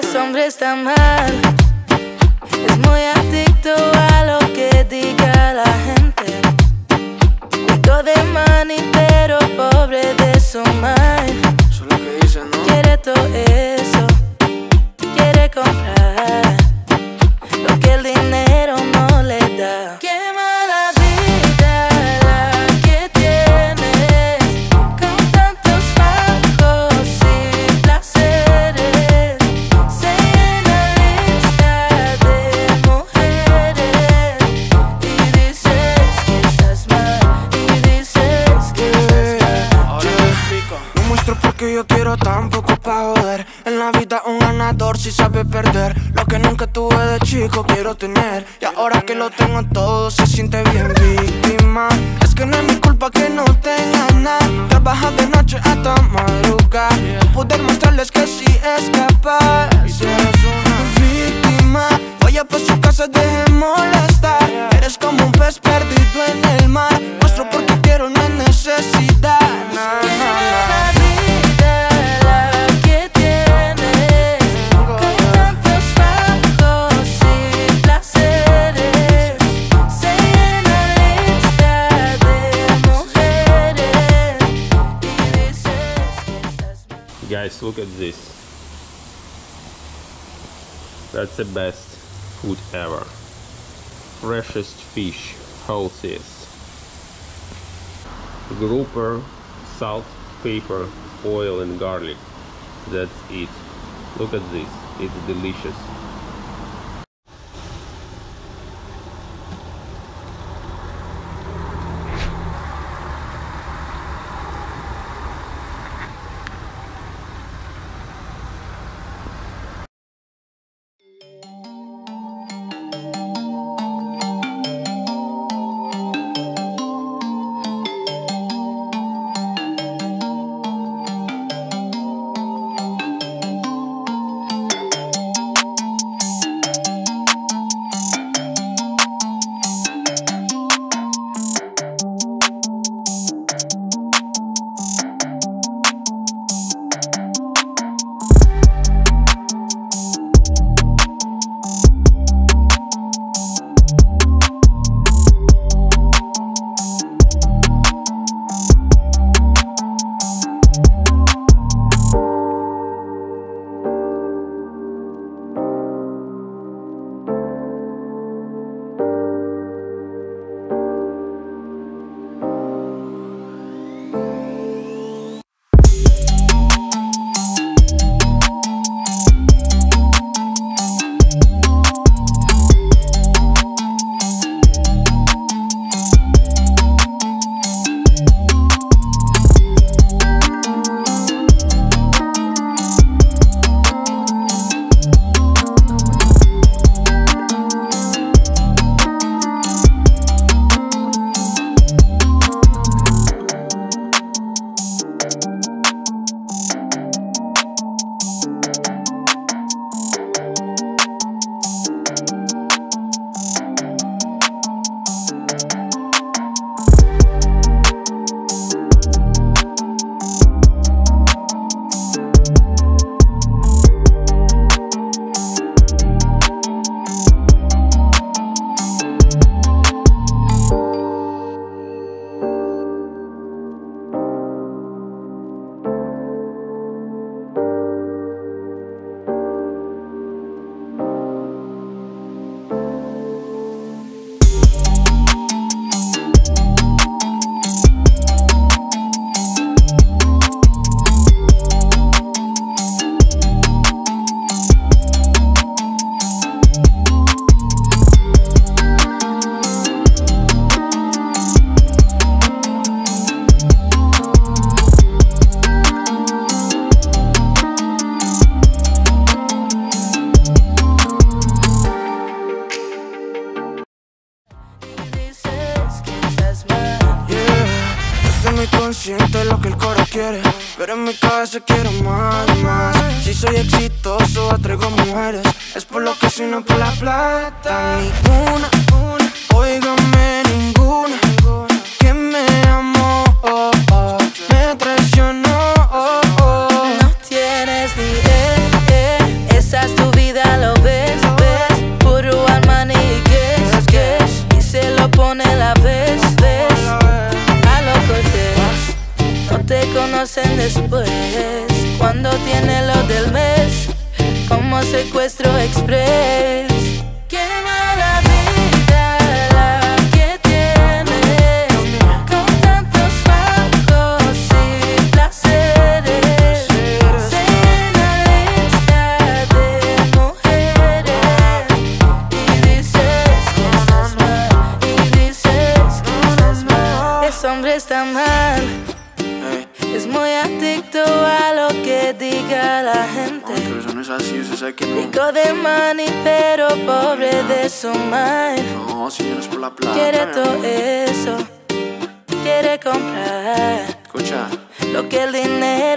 ese hombre está mal. Es muy adicto a lo que diga la gente. Rico de money, pero pobre de su mind. Eso es lo que dicen, ¿no? Quiere todo eso, quiere comprar lo que el dinero no le da. Qué mala vida la que tienes, con tantos bajos y placeres. Se llena lista de mujeres y dices que estás mal, y dices que estás mal. Ahora te explico. No muestro porque yo quiero tampoco pa' joder. En la vida un ganador si sabe perder. Lo que nunca tuve de chico quiero tener. Y ahora que lo tengo todo se siente bien víctima. Es que no es mi culpa que no tenga nada. Trabaja de noche hasta madrugar, poder mostrarles que sí es capaz. Y si eres una víctima, vaya pa' su casa, deje molestar. Eres como un pez perdido en el mar. Muestro porque quiero, no es necesidad. Nah, nah, nah. Guys, look at this. That's the best food ever. Freshest fish, healthiest. Grouper, salt, pepper, oil and garlic. That's it. Look at this. It's delicious. consciente de lo que el coro quiere, pero en mi cabeza quiero más, más. Si soy exitoso atraigo mujeres, es por lo que soy, no por la plata. Ninguna, óigame, ninguna que me amó, me traicionó. No tienes ni esas secuestro express. Qué mala vida la que tiene, con tantos bajos y placeres. Se llena lista de mujeres y dices que estás mal, y dices que estás mal. Ese hombre está mal, es muy adicto a lo que diga la gente. Pero eso no es así, usted sabe que no. Rico de money, pero pobre de su mind. No, si yo no es por la plata. Quiere todo eso, quiere comprar Escucha. lo que el dinero